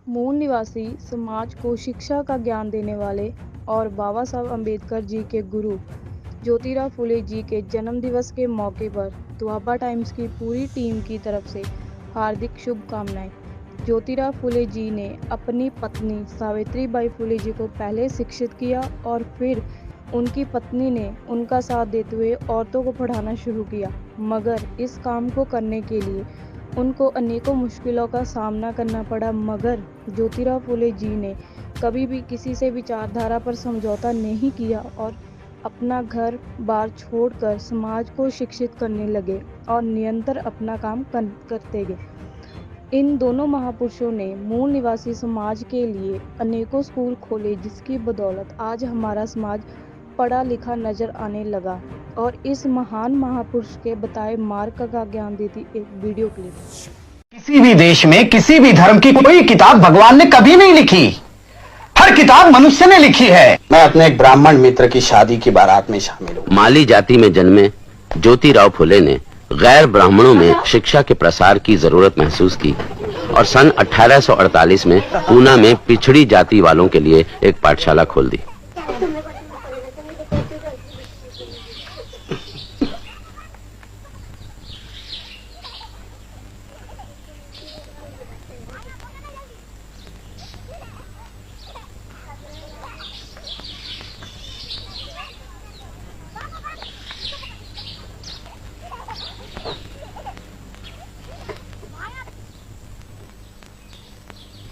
मूल निवासी समाज को शिक्षा का ज्ञान देने वाले और बाबा साहब अम्बेडकर जी के गुरु ज्योतिराव फुले जी के जन्म दिवस के मौके पर दुआबा टाइम्स की पूरी टीम की तरफ से हार्दिक शुभकामनाएं। ज्योतिराव फुले जी ने अपनी पत्नी सावित्रीबाई फुले जी को पहले शिक्षित किया और फिर उनकी पत्नी ने उनका साथ देते हुए औरतों को पढ़ाना शुरू किया, मगर इस काम को करने के लिए उनको अनेकों मुश्किलों का सामना करना पड़ा। मगर ज्योतिराव फुले जी ने कभी भी किसी से विचारधारा पर समझौता नहीं किया और अपना घर बार छोड़कर समाज को शिक्षित करने लगे और निरंतर अपना काम करते गए। इन दोनों महापुरुषों ने मूल निवासी समाज के लिए अनेकों स्कूल खोले, जिसकी बदौलत आज हमारा समाज पढ़ा लिखा नजर आने लगा। और इस महान महापुरुष के बताए मार्ग का ज्ञान देती एक वीडियो क्लिप। किसी भी देश में किसी भी धर्म की कोई किताब भगवान ने कभी नहीं लिखी, हर किताब मनुष्य ने लिखी है। मैं अपने एक ब्राह्मण मित्र की शादी की बारात में शामिल हूँ। माली जाति में जन्मे ज्योतिराव फुले ने गैर ब्राह्मणों में शिक्षा के प्रसार की जरूरत महसूस की और सन 1848 में पूना में पिछड़ी जाति वालों के लिए एक पाठशाला खोल दी।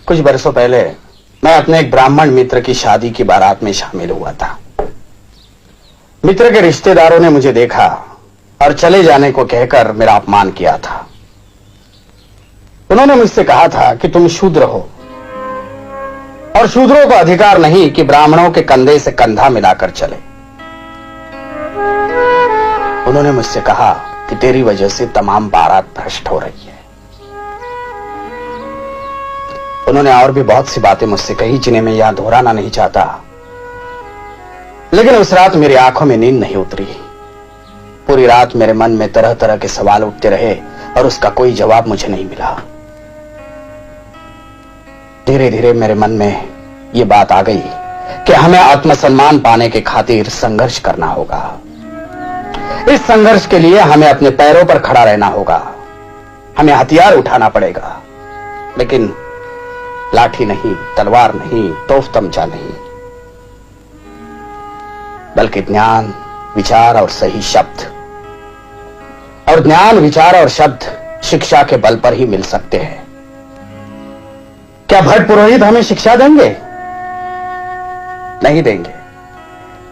कुछ बरसों पहले मैं अपने एक ब्राह्मण मित्र की शादी की बारात में शामिल हुआ था। मित्र के रिश्तेदारों ने मुझे देखा और चले जाने को कहकर मेरा अपमान किया था। उन्होंने मुझसे कहा था कि तुम शूद्र हो और शूद्रों को अधिकार नहीं कि ब्राह्मणों के कंधे से कंधा मिलाकर चले। उन्होंने मुझसे कहा कि तेरी वजह से तमाम बारात भ्रष्ट हो रही है। उन्होंने और भी बहुत सी बातें मुझसे कही जिन्हें मैं यहां दोहराना नहीं चाहता, लेकिन उस रात मेरी आंखों में नींद नहीं उतरी। पूरी रात मेरे मन में तरह तरह के सवाल उठते रहे और उसका कोई जवाब मुझे नहीं मिला। धीरे धीरे मेरे मन में यह बात आ गई कि हमें आत्मसम्मान पाने के खातिर संघर्ष करना होगा। इस संघर्ष के लिए हमें अपने पैरों पर खड़ा रहना होगा। हमें हथियार उठाना पड़ेगा, लेकिन लाठी नहीं, तलवार नहीं, तोफ तमचा नहीं, बल्कि ज्ञान, विचार और सही शब्द। और ज्ञान, विचार और शब्द शिक्षा के बल पर ही मिल सकते हैं। क्या भट्ट पुरोहित हमें शिक्षा देंगे? नहीं देंगे,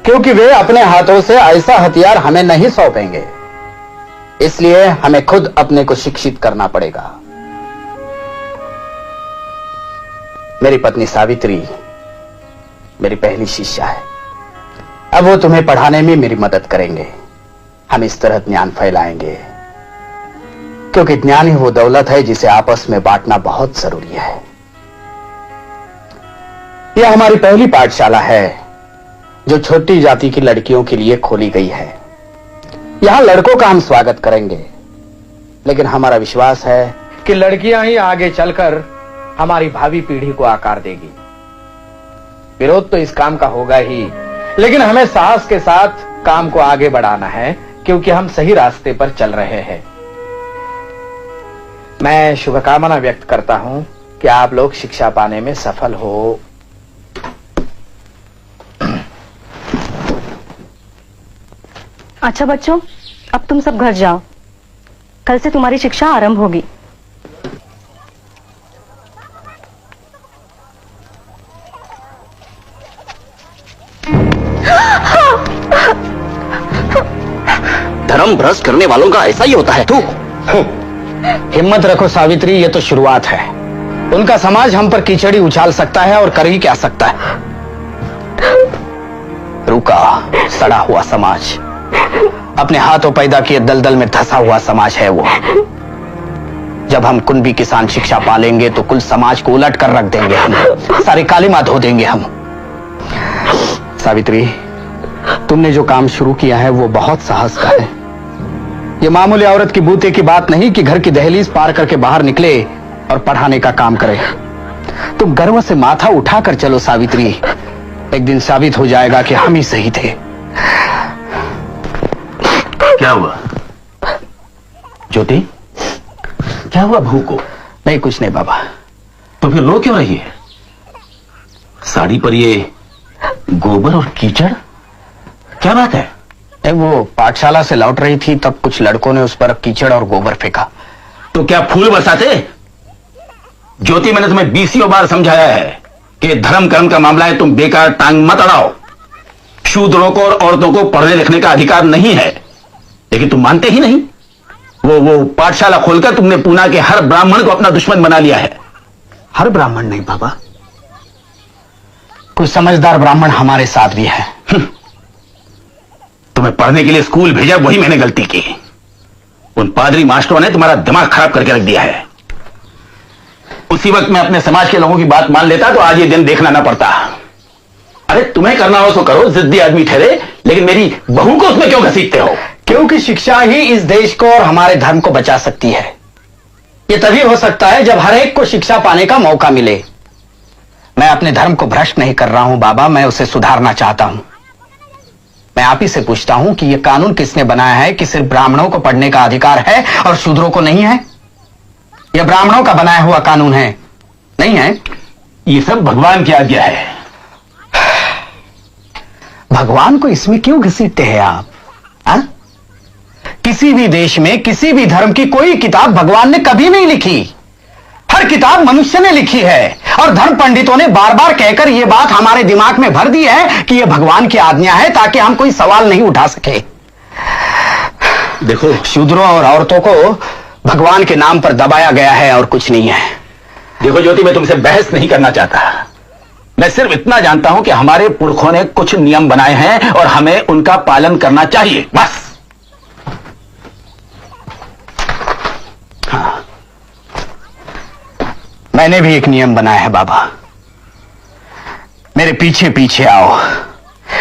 क्योंकि वे अपने हाथों से ऐसा हथियार हमें नहीं सौंपेंगे। इसलिए हमें खुद अपने को शिक्षित करना पड़ेगा। मेरी पत्नी सावित्री मेरी पहली शिष्या है। अब वो तुम्हें पढ़ाने में मेरी मदद करेंगे। हम इस तरह ज्ञान फैलाएंगे, क्योंकि ज्ञान ही वो दौलत है जिसे आपस में बांटना बहुत जरूरी है। यह हमारी पहली पाठशाला है जो छोटी जाति की लड़कियों के लिए खोली गई है। यहां लड़कों का हम स्वागत करेंगे, लेकिन हमारा विश्वास है कि लड़कियां ही आगे चलकर हमारी भावी पीढ़ी को आकार देगी। विरोध तो इस काम का होगा ही, लेकिन हमें साहस के साथ काम को आगे बढ़ाना है, क्योंकि हम सही रास्ते पर चल रहे हैं। मैं शुभकामना व्यक्त करता हूं कि आप लोग शिक्षा पाने में सफल हो। अच्छा बच्चों, अब तुम सब घर जाओ। कल से तुम्हारी शिक्षा आरंभ होगी। धर्म भ्रष्ट करने वालों का ऐसा ही होता है। तू हिम्मत रखो सावित्री, ये तो शुरुआत है। उनका समाज हम पर कीचड़ी उछाल सकता है और कर ही क्या सकता है। रूखा सड़ा हुआ समाज, अपने हाथों पैदा किए दलदल में धंसा हुआ समाज है वो। जब हम कुंभी किसान शिक्षा पालेंगे तो कुल समाज को उलट कर रख देंगे हम, सारी कालिमा धो देंगे हम। सावित्री, तुमने जो काम शुरू किया है वो बहुत साहस का है। ये मामूली औरत की बूते की बात नहीं कि घर की दहलीज पार करके बाहर निकले और पढ़ाने का काम करे। तुम गर्व से माथा उठाकर चलो सावित्री, एक दिन साबित हो जाएगा कि हम ही सही थे। क्या हुआ ज्योति? क्या हुआ बहू को? नहीं, कुछ नहीं बाबा। तो फिर रो क्यों रही है? साड़ी पर ये गोबर और कीचड़, क्या बात है? वो पाठशाला से लौट रही थी, तब कुछ लड़कों ने उस पर कीचड़ और गोबर फेंका। तो क्या फूल बरसाते? ज्योति, मैंने तुम्हें 20 बार समझाया है कि धर्म कर्म का मामला है, तुम बेकार टांग मत अड़ाओ। शूद्रों को और औरतों को पढ़ने लिखने का अधिकार नहीं है, लेकिन तुम मानते ही नहीं। वो पाठशाला खोलकर तुमने पूना के हर ब्राह्मण को अपना दुश्मन बना लिया है। हर ब्राह्मण नहीं बाबा, कुछ समझदार ब्राह्मण हमारे साथ भी है। तुम्हें पढ़ने के लिए स्कूल भेजा, वही मैंने गलती की। उन पादरी मास्टरों ने तुम्हारा दिमाग खराब करके रख दिया है। उसी वक्त मैं अपने समाज के लोगों की बात मान लेता तो आज ये दिन देखना ना पड़ता। अरे तुम्हें करना हो तो करो, जिद्दी आदमी ठहरे, लेकिन मेरी बहू को उसमें क्यों घसीटते हो? क्योंकि शिक्षा ही इस देश को और हमारे धर्म को बचा सकती है। यह तभी हो सकता है जब हर एक को शिक्षा पाने का मौका मिले। मैं अपने धर्म को भ्रष्ट नहीं कर रहा हूं बाबा, मैं उसे सुधारना चाहता हूं। मैं आप ही से पूछता हूं कि यह कानून किसने बनाया है कि सिर्फ ब्राह्मणों को पढ़ने का अधिकार है और शूद्रों को नहीं है? यह ब्राह्मणों का बनाया हुआ कानून है, नहीं है? ये सब भगवान की आज्ञा है। भगवान को इसमें क्यों घसीटते हैं आप? हा? किसी भी देश में किसी भी धर्म की कोई किताब भगवान ने कभी नहीं लिखी। हर किताब मनुष्य ने लिखी है, और धर्म पंडितों ने बार बार कहकर यह बात हमारे दिमाग में भर दी है कि यह भगवान की आज्ञा है, ताकि हम कोई सवाल नहीं उठा सके। देखो, शूद्रों और औरतों को भगवान के नाम पर दबाया गया है और कुछ नहीं है। देखो ज्योति, मैं तुमसे बहस नहीं करना चाहता। मैं सिर्फ इतना जानता हूं कि हमारे पुरखों ने कुछ नियम बनाए हैं और हमें उनका पालन करना चाहिए, बस। हाँ, मैंने भी एक नियम बनाया है बाबा। मेरे पीछे पीछे आओ,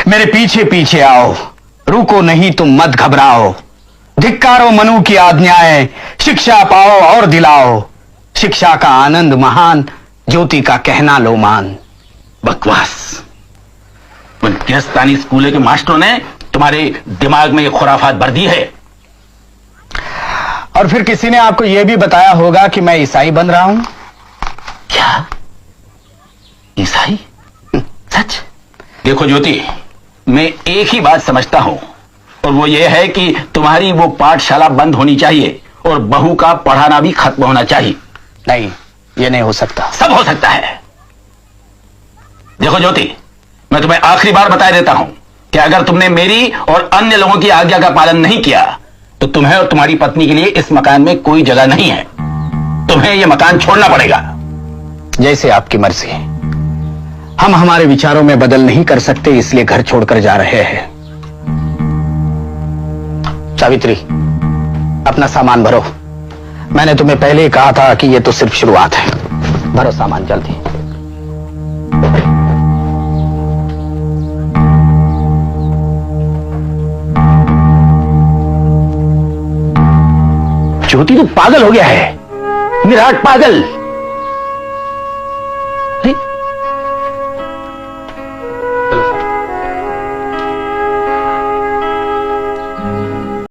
मेरे पीछे पीछे आओ, रुको नहीं तुम मत घबराओ, धिक्कारो मनु की आज्ञाएं, शिक्षा पाओ और दिलाओ, शिक्षा का आनंद महान, ज्योति का कहना लो मान। बकवास। उन गिरस्तानी स्कूल के मास्टरों ने तुम्हारे दिमाग में ये खुराफात भर दी है। और फिर किसी ने आपको यह भी बताया होगा कि मैं ईसाई बन रहा हूं। क्या? ईसाई? सच? देखो ज्योति, मैं एक ही बात समझता हूं, और वो ये है कि तुम्हारी वो पाठशाला बंद होनी चाहिए और बहू का पढ़ाना भी खत्म होना चाहिए। नहीं, ये नहीं हो सकता। सब हो सकता है। देखो ज्योति, मैं तुम्हें आखिरी बार बता देता हूं कि अगर तुमने मेरी और अन्य लोगों की आज्ञा का पालन नहीं किया तो तुम्हें और तुम्हारी पत्नी के लिए इस मकान में कोई जगह नहीं है। तुम्हें यह मकान छोड़ना पड़ेगा। जैसे आपकी मर्जी। हम हमारे विचारों में बदल नहीं कर सकते, इसलिए घर छोड़कर जा रहे हैं। सावित्री, अपना सामान भरो। मैंने तुम्हें पहले ही कहा था कि यह तो सिर्फ शुरुआत है। भरो सामान जल्दी। ज्योति, तू पागल हो गया है, विराट पागल।